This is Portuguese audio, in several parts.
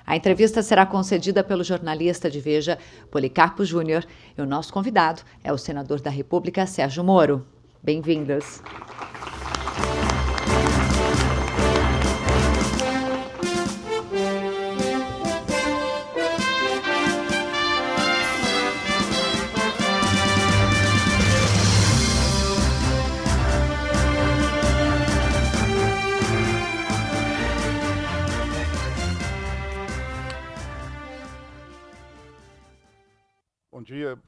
A entrevista será concedida pelo jornalista de Veja, Policarpo Júnior, e o nosso convidado é o senador da República, Sérgio Moro. Bem-vindos.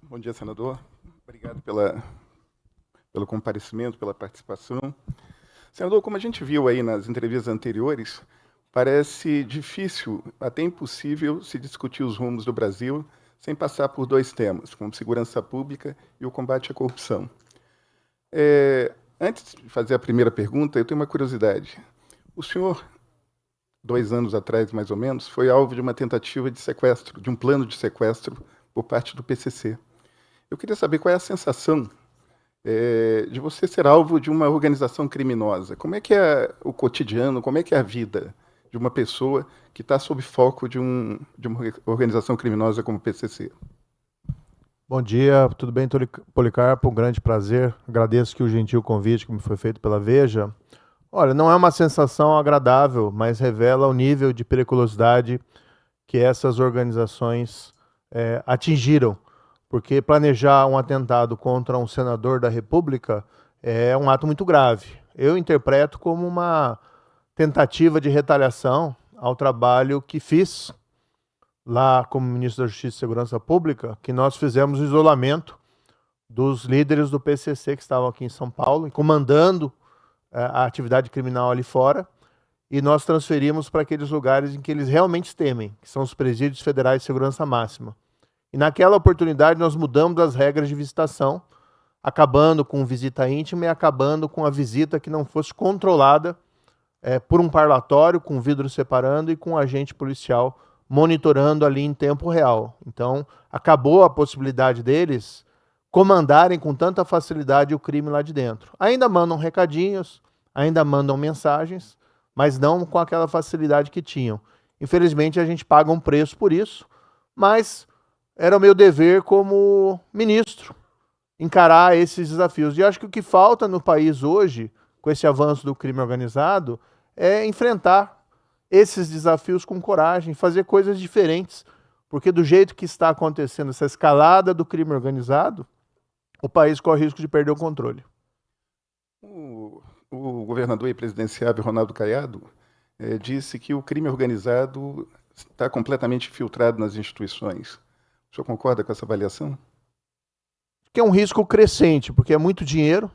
Bom dia, senador. Obrigado pelo comparecimento, pela participação. Senador, como a gente viu aí nas entrevistas anteriores, parece difícil, até impossível, se discutir os rumos do Brasil sem passar por dois temas, como segurança pública e o combate à corrupção. Antes de fazer a primeira pergunta, eu tenho uma curiosidade. O senhor, 2 anos atrás, mais ou menos, foi alvo de uma tentativa de sequestro, de um plano de sequestro por parte do PCC. Eu queria saber qual é a sensação de você ser alvo de uma organização criminosa. Como é que é o cotidiano, como é que é a vida de uma pessoa que está sob foco de uma organização criminosa como o PCC? Bom dia, tudo bem, Policarpo? Um grande prazer. Agradeço que o gentil convite que me foi feito pela Veja. Olha, não é uma sensação agradável, mas revela o nível de periculosidade que essas organizações atingiram, porque planejar um atentado contra um senador da República é um ato muito grave. Eu interpreto como uma tentativa de retaliação ao trabalho que fiz lá como ministro da Justiça e Segurança Pública, que nós fizemos o isolamento dos líderes do PCC que estavam aqui em São Paulo, e comandando a atividade criminal ali fora, e nós transferimos para aqueles lugares em que eles realmente temem, que são os presídios federais de segurança máxima. E naquela oportunidade nós mudamos as regras de visitação, acabando com visita íntima e acabando com a visita que não fosse controlada por um parlatório, com vidro separando e com um agente policial monitorando ali em tempo real. Então, acabou a possibilidade deles comandarem com tanta facilidade o crime lá de dentro. Ainda mandam recadinhos, ainda mandam mensagens, mas não com aquela facilidade que tinham. Infelizmente, a gente paga um preço por isso, mas era o meu dever como ministro encarar esses desafios. E acho que o que falta no país hoje, com esse avanço do crime organizado, é enfrentar esses desafios com coragem, fazer coisas diferentes, porque do jeito que está acontecendo essa escalada do crime organizado, o país corre risco de perder o controle. O governador e presidenciável Ronaldo Caiado disse que o crime organizado está completamente infiltrado nas instituições. O senhor concorda com essa avaliação? Que é um risco crescente, porque é muito dinheiro.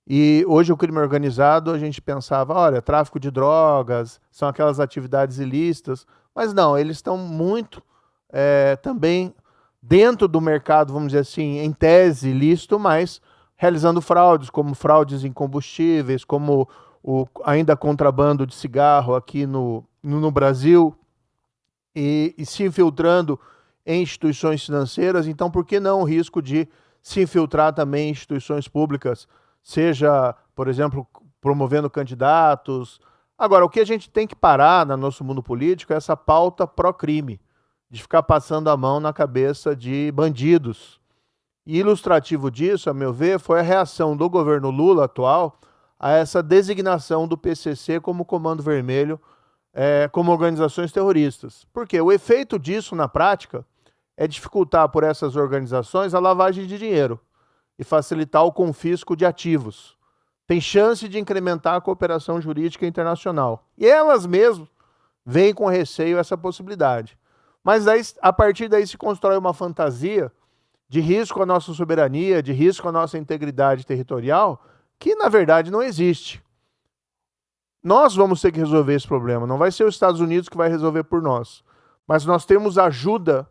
E hoje o crime organizado, a gente pensava, olha, tráfico de drogas, são aquelas atividades ilícitas. Mas não, eles estão muito também dentro do mercado, vamos dizer assim, em tese ilícito, mas realizando fraudes, como fraudes em combustíveis, como ainda contrabando de cigarro aqui no Brasil, e se infiltrando em instituições financeiras. Então, por que não o risco de se infiltrar também em instituições públicas, seja, por exemplo, promovendo candidatos? Agora, o que a gente tem que parar no nosso mundo político é essa pauta pró-crime, de ficar passando a mão na cabeça de bandidos. E ilustrativo disso, a meu ver, foi a reação do governo Lula atual a essa designação do PCC como Comando Vermelho, como organizações terroristas. Porque o efeito disso, na prática, é dificultar por essas organizações a lavagem de dinheiro e facilitar o confisco de ativos. Tem chance de incrementar a cooperação jurídica internacional. E elas mesmas veem com receio essa possibilidade. Mas aí, a partir daí se constrói uma fantasia de risco à nossa soberania, de risco à nossa integridade territorial, que na verdade não existe. Nós vamos ter que resolver esse problema, não vai ser os Estados Unidos que vai resolver por nós. Mas nós temos ajuda,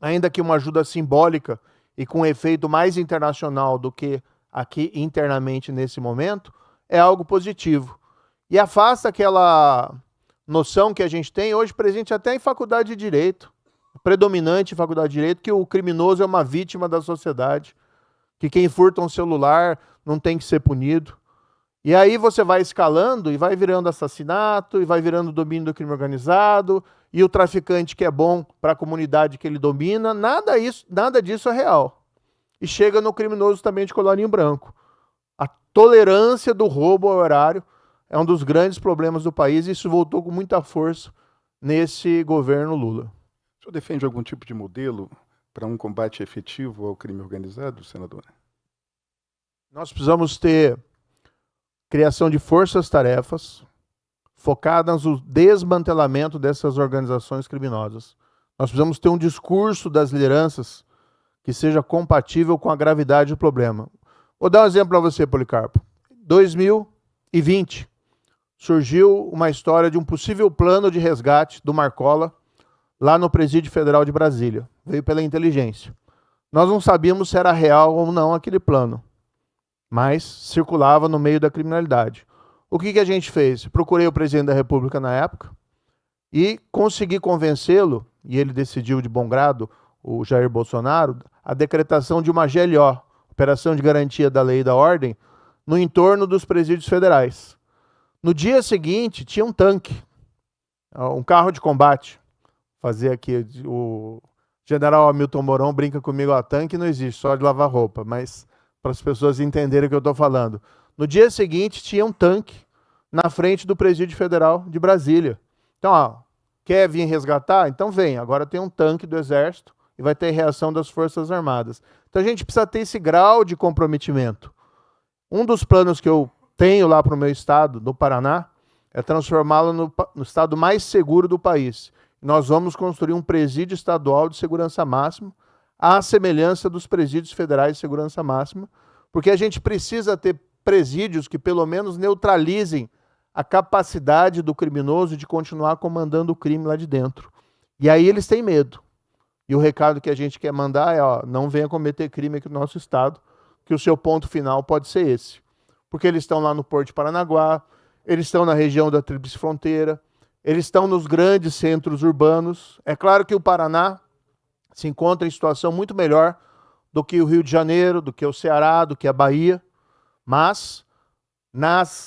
ainda que uma ajuda simbólica e com um efeito mais internacional do que aqui internamente nesse momento, é algo positivo. E afasta aquela noção que a gente tem hoje presente até em faculdade de Direito, predominante em faculdade de Direito, que o criminoso é uma vítima da sociedade, que quem furta um celular não tem que ser punido. E aí você vai escalando e vai virando assassinato, e vai virando domínio do crime organizado, e o traficante que é bom para a comunidade que ele domina, nada disso é real. E chega no criminoso também de colarinho branco. A tolerância do roubo ao horário é um dos grandes problemas do país, e isso voltou com muita força nesse governo Lula. O senhor defende algum tipo de modelo para um combate efetivo ao crime organizado, senador? Nós precisamos ter criação de forças-tarefas focadas no desmantelamento dessas organizações criminosas. Nós precisamos ter um discurso das lideranças que seja compatível com a gravidade do problema. Vou dar um exemplo para você, Policarpo. 2020, surgiu uma história de um possível plano de resgate do Marcola lá no Presídio Federal de Brasília. Veio pela inteligência. Nós não sabíamos se era real ou não aquele plano, mas circulava no meio da criminalidade. O que a gente fez? Procurei o presidente da República na época e consegui convencê-lo, e ele decidiu de bom grado, o Jair Bolsonaro, a decretação de uma GLO, Operação de Garantia da Lei e da Ordem, no entorno dos presídios federais. No dia seguinte, tinha um tanque, um carro de combate. Fazer aqui, o general Hamilton Mourão brinca comigo, tanque não existe, só de lavar roupa, mas para as pessoas entenderem o que eu estou falando. No dia seguinte, tinha um tanque na frente do Presídio Federal de Brasília. Então, quer vir resgatar? Então vem. Agora tem um tanque do Exército e vai ter reação das Forças Armadas. Então a gente precisa ter esse grau de comprometimento. Um dos planos que eu tenho lá para o meu estado, no Paraná, é transformá-lo no estado mais seguro do país. Nós vamos construir um presídio estadual de segurança máxima, à semelhança dos presídios federais de segurança máxima, porque a gente precisa ter presídios que pelo menos neutralizem a capacidade do criminoso de continuar comandando o crime lá de dentro. E aí eles têm medo. E o recado que a gente quer mandar é, não venha cometer crime aqui no nosso estado, que o seu ponto final pode ser esse. Porque eles estão lá no Porto de Paranaguá, eles estão na região da Tríplice Fronteira, eles estão nos grandes centros urbanos. É claro que o Paraná se encontra em situação muito melhor do que o Rio de Janeiro, do que o Ceará, do que a Bahia, mas,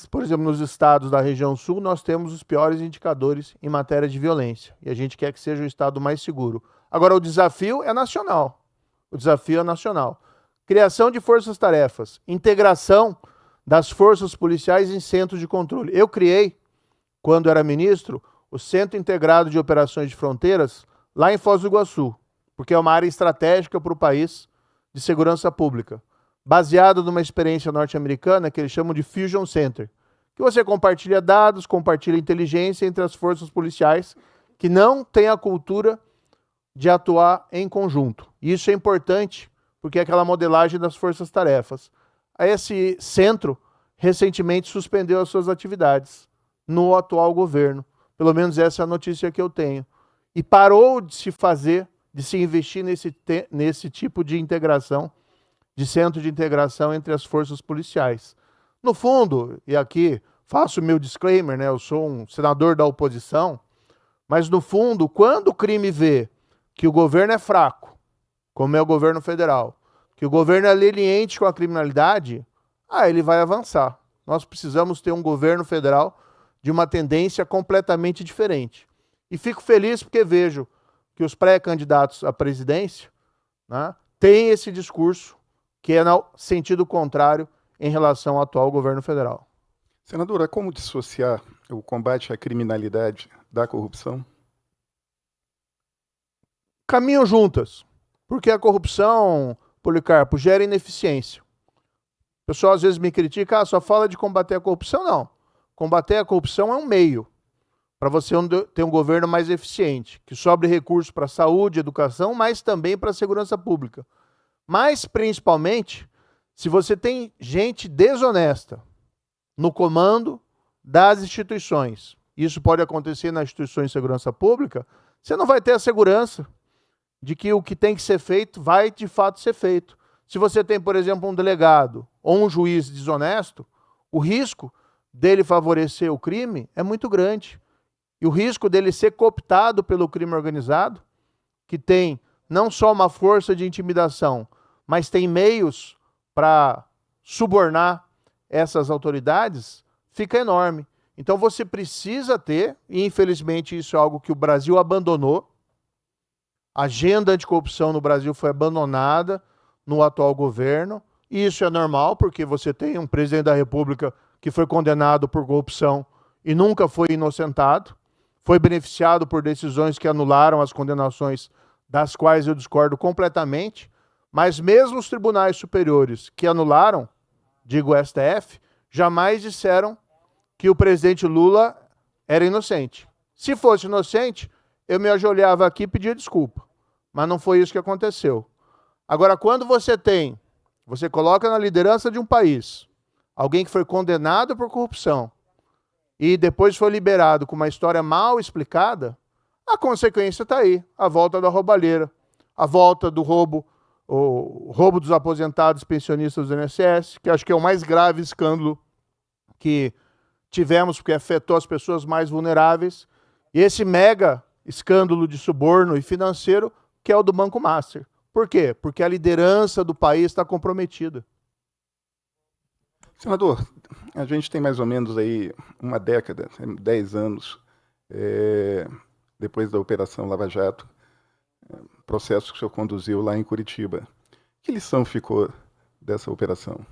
por exemplo, nos estados da região sul, nós temos os piores indicadores em matéria de violência, e a gente quer que seja o estado mais seguro. Agora, o desafio é nacional. O desafio é nacional. Criação de forças-tarefas, integração das forças policiais em centros de controle. Eu criei, quando era ministro, o Centro Integrado de Operações de Fronteiras, lá em Foz do Iguaçu, porque é uma área estratégica para o país de segurança pública, baseado numa experiência norte-americana que eles chamam de Fusion Center, que você compartilha dados, compartilha inteligência entre as forças policiais que não têm a cultura de atuar em conjunto. E isso é importante, porque é aquela modelagem das forças-tarefas. Esse centro recentemente suspendeu as suas atividades no atual governo. Pelo menos essa é a notícia que eu tenho. E parou de se fazer, de se investir nesse tipo de integração, de centro de integração entre as forças policiais. No fundo, e aqui faço o meu disclaimer, eu sou um senador da oposição, mas no fundo, quando o crime vê que o governo é fraco, como é o governo federal, que o governo é leniente com a criminalidade, ele vai avançar. Nós precisamos ter um governo federal de uma tendência completamente diferente. E fico feliz porque vejo que os pré-candidatos à presidência têm esse discurso que é no sentido contrário em relação ao atual governo federal. Senadora, como dissociar o combate à criminalidade da corrupção? Caminham juntas, porque a corrupção, Policarpo, gera ineficiência. O pessoal às vezes me critica, só fala de combater a corrupção. Não. Combater a corrupção é um meio para você ter um governo mais eficiente, que sobre recursos para saúde, educação, mas também para a segurança pública. Mas, principalmente, se você tem gente desonesta no comando das instituições, isso pode acontecer nas instituições de segurança pública, você não vai ter a segurança de que o que tem que ser feito vai, de fato, ser feito. Se você tem, por exemplo, um delegado ou um juiz desonesto, o risco dele favorecer o crime é muito grande. E o risco dele ser cooptado pelo crime organizado, que tem não só uma força de intimidação, mas tem meios para subornar essas autoridades, fica enorme. Então você precisa ter, e infelizmente isso é algo que o Brasil abandonou, a agenda anticorrupção no Brasil foi abandonada no atual governo, e isso é normal, porque você tem um presidente da República que foi condenado por corrupção e nunca foi inocentado, foi beneficiado por decisões que anularam as condenações, das quais eu discordo completamente, mas mesmo os tribunais superiores que anularam, digo o STF, jamais disseram que o presidente Lula era inocente. Se fosse inocente, eu me ajoelhava aqui e pedia desculpa, mas não foi isso que aconteceu. Agora, quando você coloca na liderança de um país alguém que foi condenado por corrupção e depois foi liberado com uma história mal explicada, a consequência está aí, a volta da roubalheira, a volta do roubo, o roubo dos aposentados pensionistas do INSS, que acho que é o mais grave escândalo que tivemos, porque afetou as pessoas mais vulneráveis, e esse mega escândalo de suborno e financeiro, que é o do Banco Master. Por quê? Porque a liderança do país está comprometida. Senador, a gente tem mais ou menos aí uma década, 10 anos, depois da Operação Lava Jato, processo que o senhor conduziu lá em Curitiba. Que lição ficou dessa operação?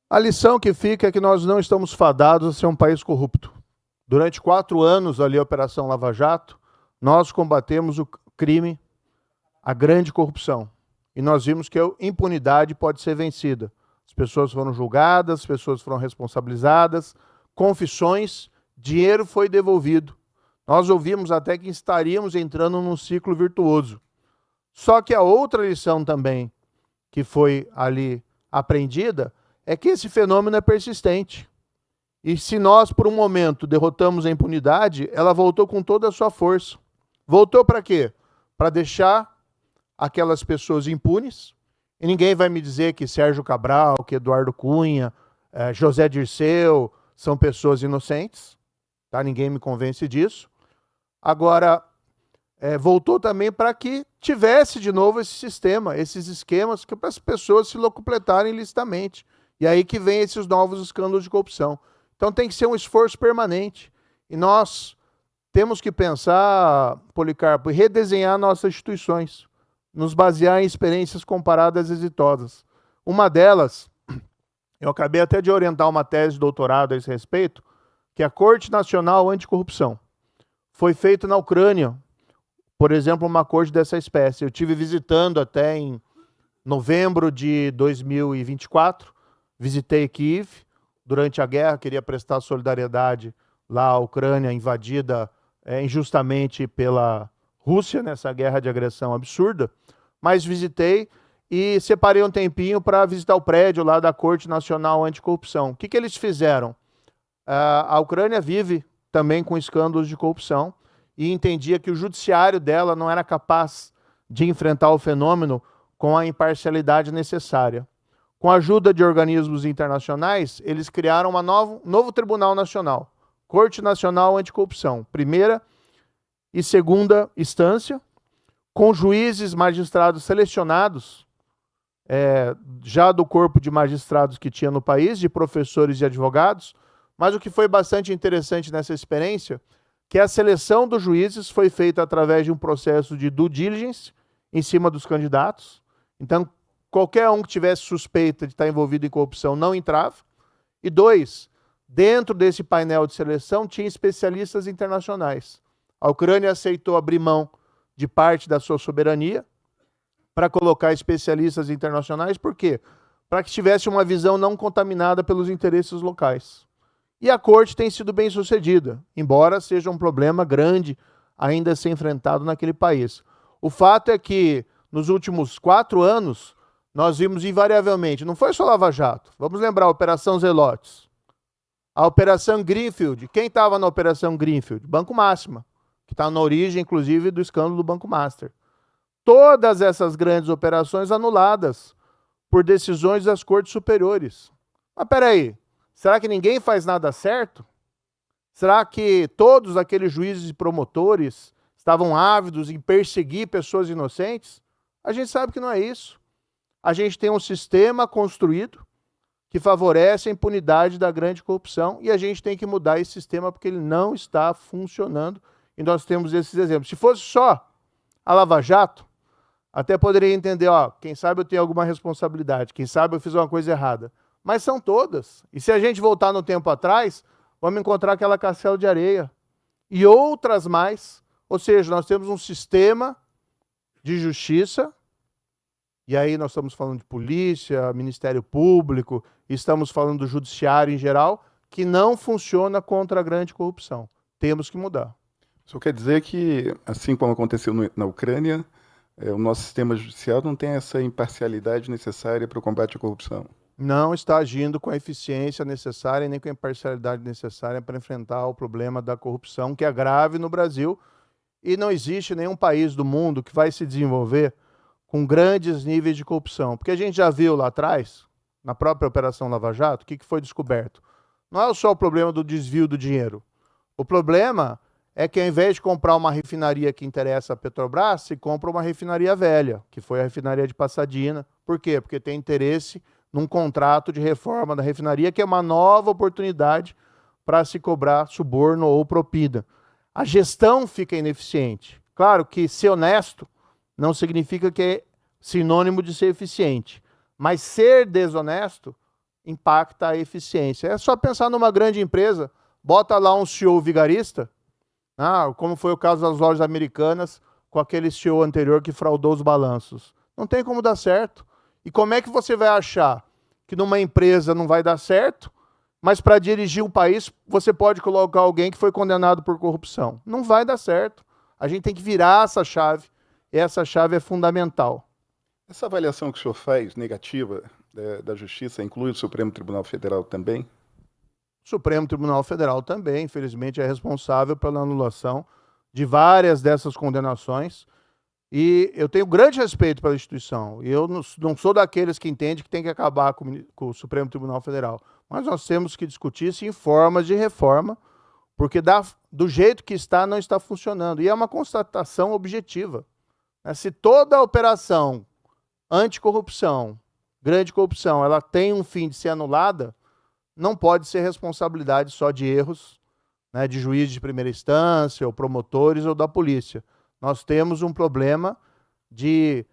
A lição que fica é que nós não estamos fadados a ser um país corrupto. Durante 4 anos ali, a Operação Lava Jato, nós combatemos o crime, a grande corrupção. E nós vimos que a impunidade pode ser vencida. As pessoas foram julgadas, as pessoas foram responsabilizadas, confissões, dinheiro foi devolvido. Nós ouvimos até que estaríamos entrando num ciclo virtuoso. Só que a outra lição também que foi ali aprendida é que esse fenômeno é persistente. E se nós, por um momento, derrotamos a impunidade, ela voltou com toda a sua força. Voltou para quê? Para deixar aquelas pessoas impunes. E ninguém vai me dizer que Sérgio Cabral, que Eduardo Cunha, José Dirceu são pessoas inocentes. Tá? Ninguém me convence disso. Agora, voltou também para que tivesse de novo esse sistema, esses esquemas, que para as pessoas se locupletarem ilicitamente. E aí que vem esses novos escândalos de corrupção. Então tem que ser um esforço permanente. E nós temos que pensar, Policarpo, em redesenhar nossas instituições, nos basear em experiências comparadas exitosas. Uma delas, eu acabei até de orientar uma tese de doutorado a esse respeito, que é a Corte Nacional Anticorrupção. Foi feito na Ucrânia, por exemplo, uma corte dessa espécie. Eu estive visitando até em novembro de 2024, visitei Kiev durante a guerra, queria prestar solidariedade lá à Ucrânia, invadida injustamente pela Rússia, nessa guerra de agressão absurda, mas visitei e separei um tempinho para visitar o prédio lá da Corte Nacional Anticorrupção. O que eles fizeram? A Ucrânia vive também com escândalos de corrupção e entendia que o judiciário dela não era capaz de enfrentar o fenômeno com a imparcialidade necessária. Com a ajuda de organismos internacionais, eles criaram um novo Tribunal Nacional, Corte Nacional Anticorrupção, primeira e segunda instância, com juízes, magistrados selecionados, já do corpo de magistrados que tinha no país, de professores e advogados, mas o que foi bastante interessante nessa experiência, que a seleção dos juízes foi feita através de um processo de due diligence em cima dos candidatos. Então, qualquer um que tivesse suspeita de estar envolvido em corrupção não entrava. E 2, dentro desse painel de seleção tinha especialistas internacionais. A Ucrânia aceitou abrir mão de parte da sua soberania para colocar especialistas internacionais. Por quê? Para que tivesse uma visão não contaminada pelos interesses locais. E a corte tem sido bem sucedida, embora seja um problema grande ainda a ser enfrentado naquele país. O fato é que nos últimos 4 anos, nós vimos invariavelmente, não foi só Lava Jato, vamos lembrar a Operação Zelotes, a Operação Greenfield. Quem estava na Operação Greenfield? Banco Máxima, que está na origem, inclusive, do escândalo do Banco Master. Todas essas grandes operações anuladas por decisões das cortes superiores. Mas peraí, será que ninguém faz nada certo? Será que todos aqueles juízes e promotores estavam ávidos em perseguir pessoas inocentes? A gente sabe que não é isso. A gente tem um sistema construído que favorece a impunidade da grande corrupção, e a gente tem que mudar esse sistema porque ele não está funcionando, e nós temos esses exemplos. Se fosse só a Lava Jato, até poderia entender, ó, quem sabe eu tenho alguma responsabilidade, quem sabe eu fiz uma coisa errada. Mas são todas. E se a gente voltar no tempo atrás, vamos encontrar aquela castelo de areia e outras mais. Ou seja, nós temos um sistema de justiça, e aí nós estamos falando de polícia, Ministério Público, estamos falando do judiciário em geral, que não funciona contra a grande corrupção. Temos que mudar. Isso quer dizer que, assim como aconteceu na Ucrânia, o nosso sistema judicial não tem essa imparcialidade necessária para o combate à corrupção. Não está agindo com a eficiência necessária e nem com a imparcialidade necessária para enfrentar o problema da corrupção, que é grave no Brasil, e não existe nenhum país do mundo que vai se desenvolver com grandes níveis de corrupção. Porque a gente já viu lá atrás, na própria Operação Lava Jato, o que foi descoberto? Não é só o problema do desvio do dinheiro. O problema é que, ao invés de comprar uma refinaria que interessa a Petrobras, se compra uma refinaria velha, que foi a refinaria de Pasadena. Por quê? Porque tem interesse num contrato de reforma da refinaria, que é uma nova oportunidade para se cobrar suborno ou propina. A gestão fica ineficiente. Claro que ser honesto não significa que é sinônimo de ser eficiente, mas ser desonesto impacta a eficiência. É só pensar numa grande empresa, bota lá um CEO vigarista, como foi o caso das lojas americanas, com aquele CEO anterior que fraudou os balanços. Não tem como dar certo. E como é que você vai achar que numa empresa não vai dar certo, mas para dirigir um país você pode colocar alguém que foi condenado por corrupção? Não vai dar certo. A gente tem que virar essa chave, e essa chave é fundamental. Essa avaliação que o senhor faz, negativa, da Justiça, inclui o Supremo Tribunal Federal também? O Supremo Tribunal Federal também, infelizmente, é responsável pela anulação de várias dessas condenações. E eu tenho grande respeito pela instituição. E eu não sou daqueles que entendem que tem que acabar com o Supremo Tribunal Federal. Mas nós temos que discutir isso em formas de reforma, porque do jeito que está, não está funcionando. E é uma constatação objetiva. Se toda a operação anticorrupção, grande corrupção, ela tem um fim de ser anulada, não pode ser responsabilidade só de erros, de juízes de primeira instância, ou promotores, ou da polícia. Nós temos um problema de,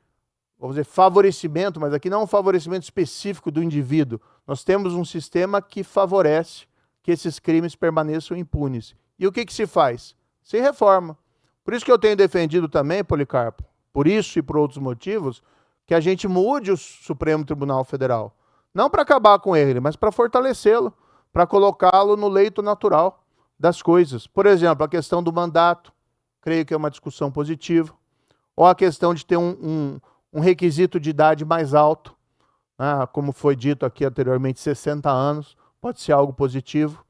vamos dizer, favorecimento, mas aqui não é um favorecimento específico do indivíduo. Nós temos um sistema que favorece que esses crimes permaneçam impunes. E o que se faz? Se reforma. Por isso que eu tenho defendido também, Policarpo, por isso e por outros motivos, que a gente mude o Supremo Tribunal Federal. Não para acabar com ele, mas para fortalecê-lo, para colocá-lo no leito natural das coisas. Por exemplo, a questão do mandato, creio que é uma discussão positiva, ou a questão de ter um requisito de idade mais alto, como foi dito aqui anteriormente, 60 anos, pode ser algo positivo.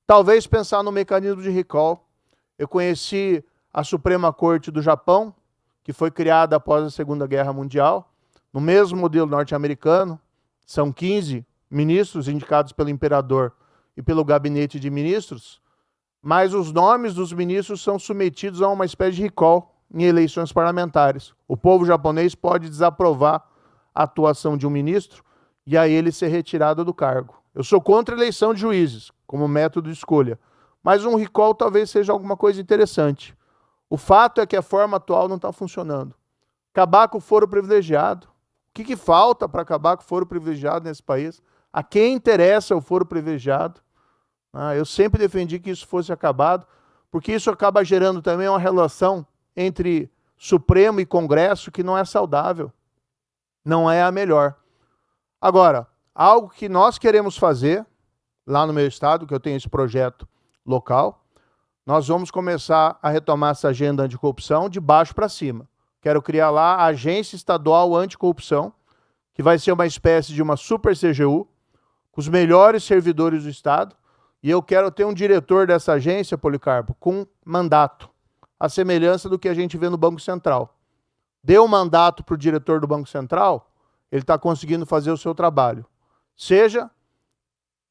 Talvez pensar no mecanismo de recall. Eu conheci a Suprema Corte do Japão, que foi criada após a Segunda Guerra Mundial, no mesmo modelo norte-americano. São 15 ministros indicados pelo imperador e pelo gabinete de ministros, mas os nomes dos ministros são submetidos a uma espécie de recall em eleições parlamentares. O povo japonês pode desaprovar a atuação de um ministro e aí ele ser retirado do cargo. Eu sou contra a eleição de juízes como método de escolha, mas um recall talvez seja alguma coisa interessante. O fato é que a forma atual não está funcionando. Acabar com o foro privilegiado. O que falta para acabar com o foro privilegiado nesse país? A quem interessa o foro privilegiado? Eu sempre defendi que isso fosse acabado, porque isso acaba gerando também uma relação entre Supremo e Congresso que não é saudável. Não é a melhor. Agora, algo que nós queremos fazer, lá no meu estado, que eu tenho esse projeto local, nós vamos começar a retomar essa agenda anticorrupção de baixo para cima. Quero criar lá a Agência Estadual Anticorrupção, que vai ser uma espécie de uma super CGU, com os melhores servidores do Estado, e eu quero ter um diretor dessa agência, Policarpo, com mandato, a semelhança do que a gente vê no Banco Central. Deu mandato para o diretor do Banco Central, ele está conseguindo fazer o seu trabalho, seja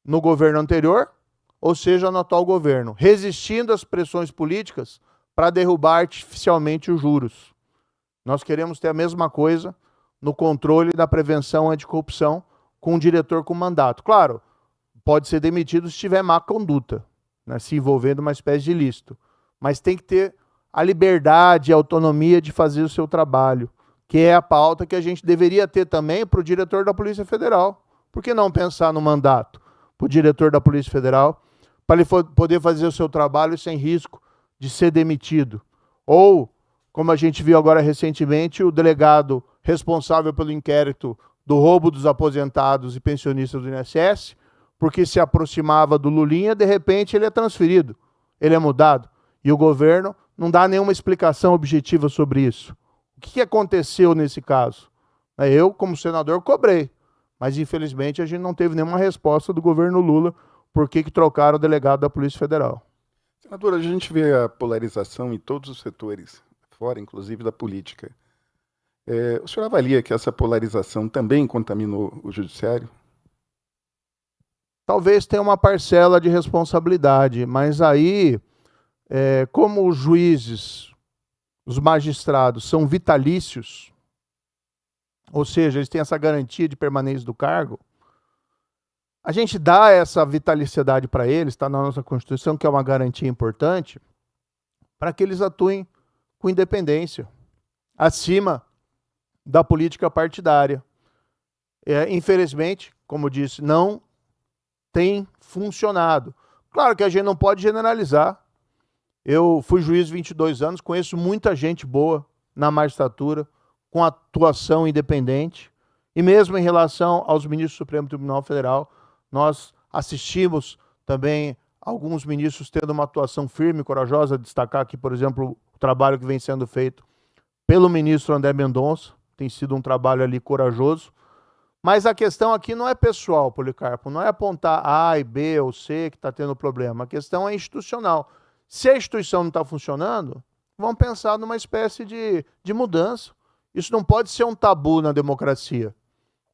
no governo anterior, ou seja no atual governo, resistindo às pressões políticas para derrubar artificialmente os juros. Nós queremos ter a mesma coisa no controle da prevenção anticorrupção, com um diretor com mandato. Claro, pode ser demitido se tiver má conduta, né, se envolvendo uma espécie de ilícito. Mas tem que ter a liberdade, a autonomia de fazer o seu trabalho, que é a pauta que a gente deveria ter também para o diretor da Polícia Federal. Por que não pensar no mandato para o diretor da Polícia Federal, para ele poder fazer o seu trabalho sem risco de ser demitido? Ou, como a gente viu agora recentemente, o delegado responsável pelo inquérito do roubo dos aposentados e pensionistas do INSS, porque se aproximava do Lulinha, de repente ele é transferido, ele é mudado. E o governo não dá nenhuma explicação objetiva sobre isso. O que aconteceu nesse caso? Eu, como senador, cobrei, mas infelizmente a gente não teve nenhuma resposta do governo Lula por que trocaram o delegado da Polícia Federal. Senador, a gente vê a polarização em todos os setores, fora inclusive da política. O senhor avalia que essa polarização também contaminou o judiciário? Talvez tenha uma parcela de responsabilidade, mas aí, como os juízes, os magistrados são vitalícios, ou seja, eles têm essa garantia de permanência do cargo, a gente dá essa vitaliciedade para eles, está na nossa Constituição, que é uma garantia importante, para que eles atuem com independência, acima da política partidária. Infelizmente, como eu disse, não tem funcionado. Claro que a gente não pode generalizar. Eu fui juiz 22 anos, conheço muita gente boa na magistratura, com atuação independente, e mesmo em relação aos ministros do Supremo Tribunal Federal, nós assistimos também alguns ministros tendo uma atuação firme e corajosa. Destacar aqui, por exemplo, o trabalho que vem sendo feito pelo ministro André Mendonça, tem sido um trabalho ali corajoso. Mas a questão aqui não é pessoal, Policarpo, não é apontar A, B ou C que está tendo problema, a questão é institucional. Se a instituição não está funcionando, vamos pensar numa espécie de mudança. Isso não pode ser um tabu na democracia.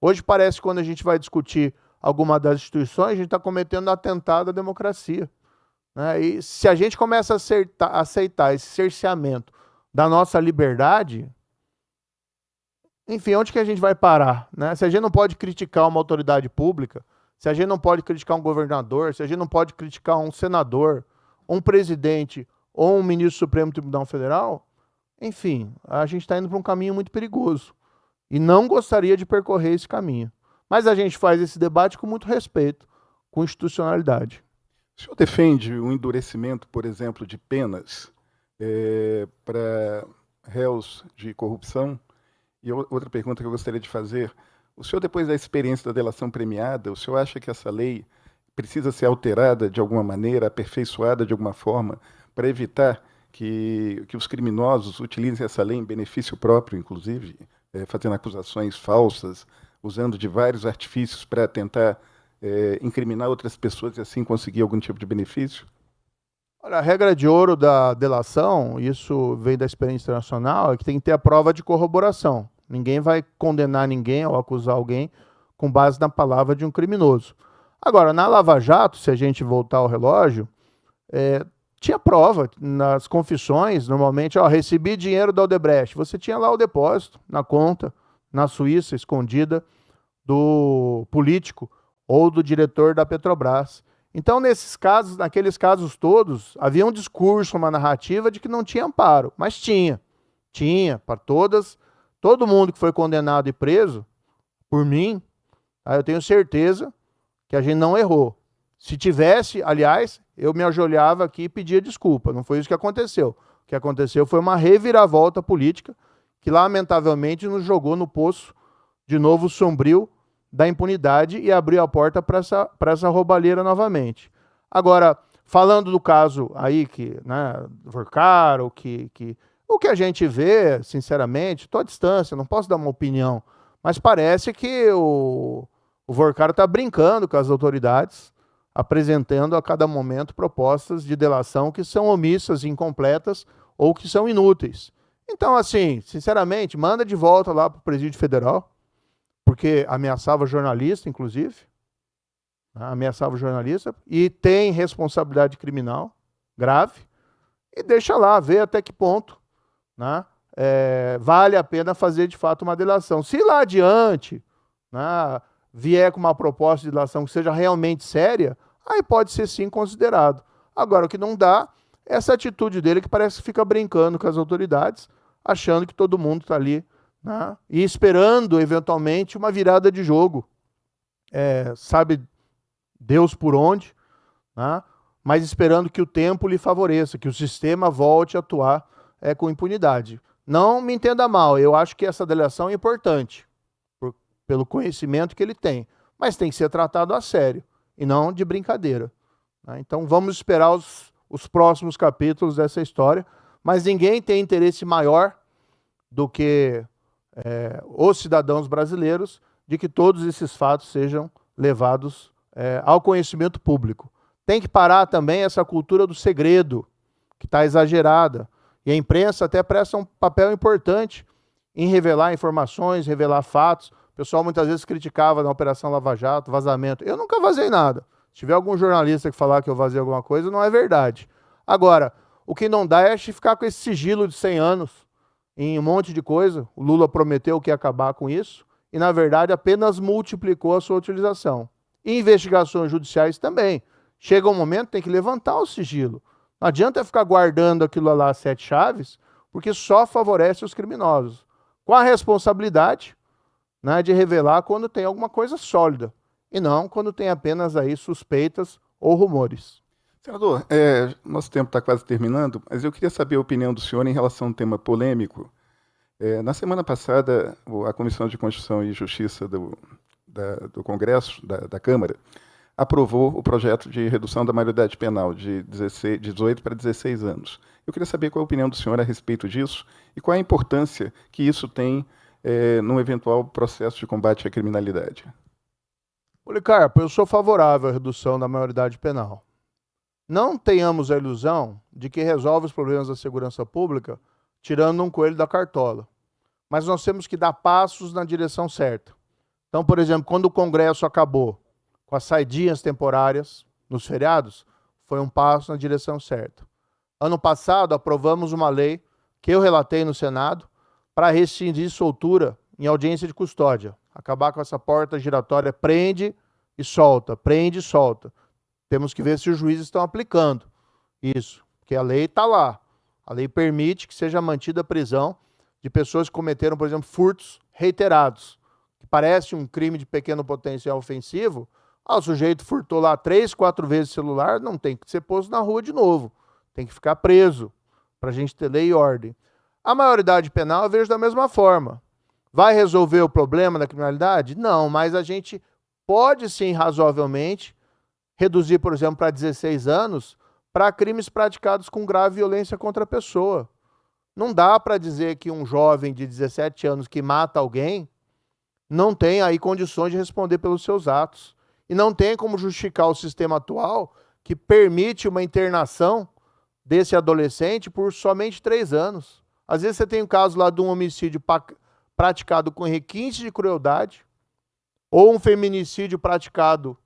Hoje parece que quando a gente vai discutir alguma das instituições, a gente está cometendo um atentado à democracia, né? E se a gente começa a aceitar esse cerceamento da nossa liberdade, enfim, onde que a gente vai parar, né? Se a gente não pode criticar uma autoridade pública, se a gente não pode criticar um governador, se a gente não pode criticar um senador, um presidente ou um ministro do Supremo Tribunal Federal, enfim, a gente está indo para um caminho muito perigoso e não gostaria de percorrer esse caminho. Mas a gente faz esse debate com muito respeito, com institucionalidade. O senhor defende um endurecimento, por exemplo, de penas para réus de corrupção? E outra pergunta que eu gostaria de fazer: o senhor, depois da experiência da delação premiada, o senhor acha que essa lei precisa ser alterada de alguma maneira, aperfeiçoada de alguma forma, para evitar que os criminosos utilizem essa lei em benefício próprio, inclusive, fazendo acusações falsas, usando de vários artifícios para tentar incriminar outras pessoas e assim conseguir algum tipo de benefício? Olha, a regra de ouro da delação, isso vem da experiência internacional, é que tem que ter a prova de corroboração. Ninguém vai condenar ninguém ou acusar alguém com base na palavra de um criminoso. Agora, na Lava Jato, se a gente voltar ao relógio, tinha prova nas confissões, normalmente, recebi dinheiro da Odebrecht. Você tinha lá o depósito na conta, na Suíça, escondida, do político ou do diretor da Petrobras. Então, nesses casos, naqueles casos todos, havia um discurso, uma narrativa de que não tinha amparo, mas tinha para todo mundo que foi condenado e preso, por mim, eu tenho certeza que a gente não errou. Se tivesse, aliás, eu me ajoelhava aqui e pedia desculpa, não foi isso que aconteceu. O que aconteceu foi uma reviravolta política que, lamentavelmente, nos jogou no poço, de novo, sombrio, da impunidade e abriu a porta para essa roubalheira novamente. Agora, falando do caso aí, Vorcaro, o que a gente vê, sinceramente, estou à distância, não posso dar uma opinião, mas parece que o Vorcaro está brincando com as autoridades, apresentando a cada momento propostas de delação que são omissas, incompletas ou que são inúteis. Então, assim, sinceramente, manda de volta lá para o Presídio Federal, porque ameaçava jornalista, inclusive, ameaçava o jornalista, e tem responsabilidade criminal grave, e deixa lá, ver até que ponto, né, vale a pena fazer de fato uma delação. Se lá adiante, né, vier com uma proposta de delação que seja realmente séria, aí pode ser sim considerado. Agora, o que não dá é essa atitude dele que parece que fica brincando com as autoridades, achando que todo mundo está ali, né, e esperando, eventualmente, uma virada de jogo. Sabe Deus por onde, né, mas esperando que o tempo lhe favoreça, que o sistema volte a atuar com impunidade. Não me entenda mal, eu acho que essa delação é importante, pelo conhecimento que ele tem, mas tem que ser tratado a sério, e não de brincadeira. Né? Então vamos esperar os próximos capítulos dessa história, mas ninguém tem interesse maior do que os cidadãos brasileiros de que todos esses fatos sejam levados ao conhecimento público. Tem que parar também essa cultura do segredo, que está exagerada. E a imprensa até presta um papel importante em revelar informações, revelar fatos. O pessoal muitas vezes criticava na Operação Lava Jato, vazamento. Eu nunca vazei nada. Se tiver algum jornalista que falar que eu vazei alguma coisa, não é verdade. Agora, o que não dá é ficar com esse sigilo de 100 anos em um monte de coisa. O Lula prometeu que ia acabar com isso e, na verdade, apenas multiplicou a sua utilização. E investigações judiciais também. Chega um momento, tem que levantar o sigilo. Não adianta ficar guardando aquilo lá, 7 chaves, porque só favorece os criminosos. Com a responsabilidade, né, de revelar quando tem alguma coisa sólida, e não quando tem apenas aí suspeitas ou rumores. Senador, nosso tempo está quase terminando, mas eu queria saber a opinião do senhor em relação a um tema polêmico. Na semana passada, a Comissão de Constituição e Justiça do Congresso, da Câmara, aprovou o projeto de redução da maioridade penal de 18 para 16 anos. Eu queria saber qual a opinião do senhor a respeito disso e qual a importância que isso tem num eventual processo de combate à criminalidade. Policarpo, eu sou favorável à redução da maioridade penal. Não tenhamos a ilusão de que resolve os problemas da segurança pública tirando um coelho da cartola. Mas nós temos que dar passos na direção certa. Então, por exemplo, quando o Congresso acabou com as saidinhas temporárias nos feriados, foi um passo na direção certa. Ano passado, aprovamos uma lei que eu relatei no Senado para rescindir soltura em audiência de custódia. Acabar com essa porta giratória, prende e solta, prende e solta. Temos que ver se os juízes estão aplicando isso, porque a lei está lá. A lei permite que seja mantida a prisão de pessoas que cometeram, por exemplo, furtos reiterados, que parece um crime de pequeno potencial ofensivo. O sujeito furtou lá 3, 4 vezes o celular, não tem que ser posto na rua de novo. Tem que ficar preso, para a gente ter lei e ordem. A maioridade penal eu vejo da mesma forma. Vai resolver o problema da criminalidade? Não, mas a gente pode sim, razoavelmente, reduzir, por exemplo, para 16 anos, para crimes praticados com grave violência contra a pessoa. Não dá para dizer que um jovem de 17 anos que mata alguém não tem aí condições de responder pelos seus atos. E não tem como justificar o sistema atual que permite uma internação desse adolescente por somente 3 anos. Às vezes você tem um caso lá de um homicídio praticado com requinte de crueldade ou um feminicídio praticado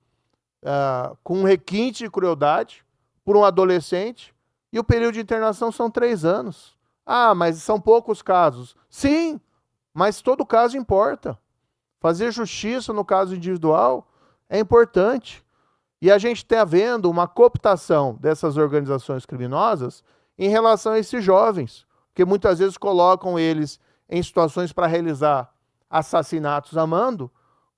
com requinte de crueldade por um adolescente e o período de internação são 3 anos. Mas são poucos casos. Sim, mas todo caso importa. Fazer justiça no caso individual é importante. E a gente está vendo uma cooptação dessas organizações criminosas em relação a esses jovens, porque muitas vezes colocam eles em situações para realizar assassinatos a mando,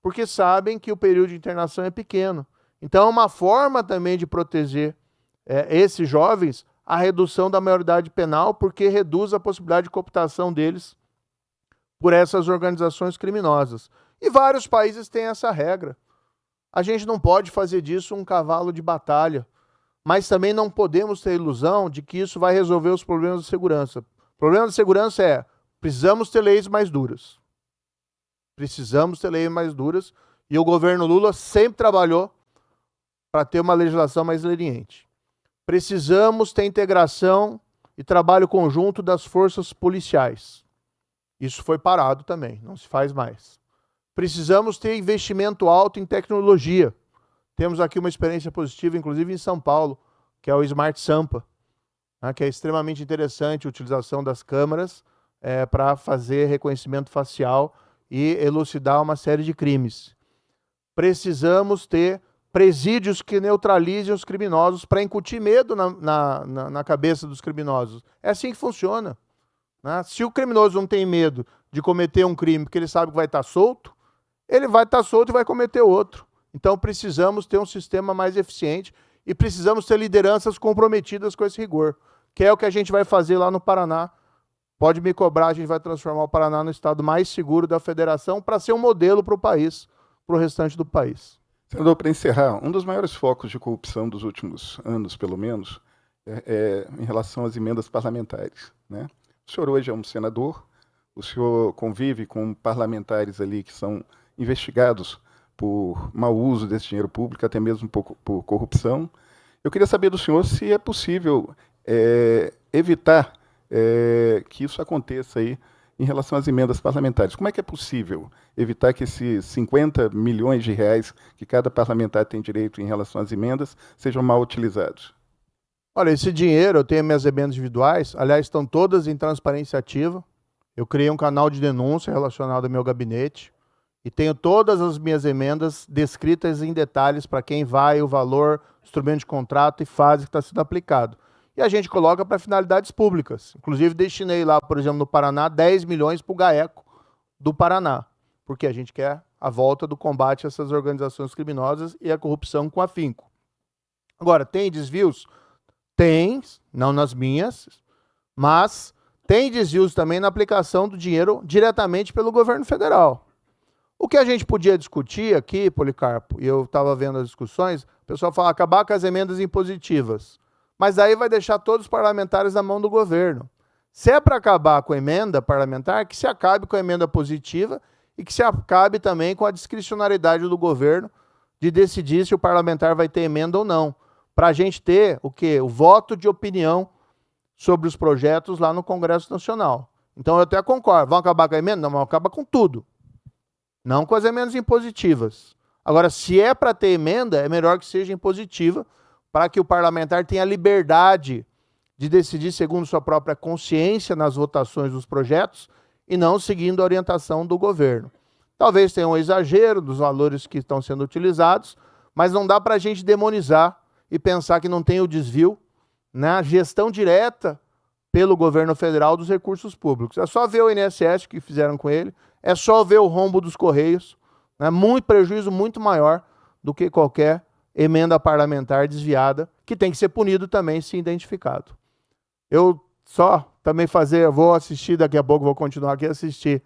porque sabem que o período de internação é pequeno. Então é uma forma também de proteger esses jovens, a redução da maioridade penal, porque reduz a possibilidade de cooptação deles por essas organizações criminosas. E vários países têm essa regra. A gente não pode fazer disso um cavalo de batalha, mas também não podemos ter a ilusão de que isso vai resolver os problemas de segurança. O problema de segurança é, precisamos ter leis mais duras. Precisamos ter leis mais duras, e o governo Lula sempre trabalhou para ter uma legislação mais leniente. Precisamos ter integração e trabalho conjunto das forças policiais. Isso foi parado também, não se faz mais. Precisamos ter investimento alto em tecnologia. Temos aqui uma experiência positiva, inclusive em São Paulo, que é o Smart Sampa, né, que é extremamente interessante a utilização das câmeras para fazer reconhecimento facial e elucidar uma série de crimes. precisamos ter presídios que neutralizem os criminosos para incutir medo na cabeça dos criminosos. É assim que funciona, né? Se o criminoso não tem medo de cometer um crime porque ele sabe que vai estar solto, ele vai estar solto e vai cometer outro. Então precisamos ter um sistema mais eficiente e precisamos ter lideranças comprometidas com esse rigor, que é o que a gente vai fazer lá no Paraná. Pode me cobrar, a gente vai transformar o Paraná no estado mais seguro da federação para ser um modelo para o país, para o restante do país. Senador, para encerrar, um dos maiores focos de corrupção dos últimos anos, pelo menos, é em relação às emendas parlamentares, né? O senhor hoje é um senador, o senhor convive com parlamentares ali que são investigados por mau uso desse dinheiro público, até mesmo por corrupção. Eu queria saber do senhor se é possível evitar que isso aconteça aí em relação às emendas parlamentares. Como é que é possível evitar que esses 50 milhões de reais que cada parlamentar tem direito em relação às emendas sejam mal utilizados? Olha, esse dinheiro, eu tenho minhas emendas individuais, aliás, estão todas em transparência ativa. Eu criei um canal de denúncia relacionado ao meu gabinete e tenho todas as minhas emendas descritas em detalhes para quem vai, o valor, instrumento de contrato e fase que está sendo aplicado. E a gente coloca para finalidades públicas. Inclusive, destinei lá, por exemplo, no Paraná, 10 milhões para o GAECO do Paraná, porque a gente quer a volta do combate a essas organizações criminosas e a corrupção com afinco. Agora, tem desvios? Tem, não nas minhas, mas tem desvios também na aplicação do dinheiro diretamente pelo governo federal. O que a gente podia discutir aqui, Policarpo, e eu estava vendo as discussões, o pessoal fala acabar com as emendas impositivas. Mas aí vai deixar todos os parlamentares na mão do governo. Se é para acabar com a emenda parlamentar, que se acabe com a emenda positiva e que se acabe também com a discricionariedade do governo de decidir se o parlamentar vai ter emenda ou não. Para a gente ter o quê? O voto de opinião sobre os projetos lá no Congresso Nacional. Então eu até concordo. Vão acabar com a emenda? Não, vão acabar com tudo. Não com as emendas impositivas. Agora, se é para ter emenda, é melhor que seja impositiva, para que o parlamentar tenha liberdade de decidir segundo sua própria consciência nas votações dos projetos e não seguindo a orientação do governo. Talvez tenha um exagero dos valores que estão sendo utilizados, mas não dá para a gente demonizar e pensar que não tem o desvio na gestão direta pelo governo federal dos recursos públicos. É só ver o INSS que fizeram com ele, é só ver o rombo dos Correios, né? Muito prejuízo muito maior do que qualquer emenda parlamentar desviada, que tem que ser punido também se identificado. Eu só também vou assistir daqui a pouco, vou continuar aqui a assistir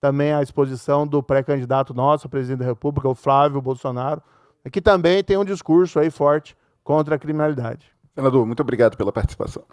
também a exposição do pré-candidato nosso, presidente da República, o Flávio Bolsonaro, que também tem um discurso aí forte contra a criminalidade. Senador, muito obrigado pela participação.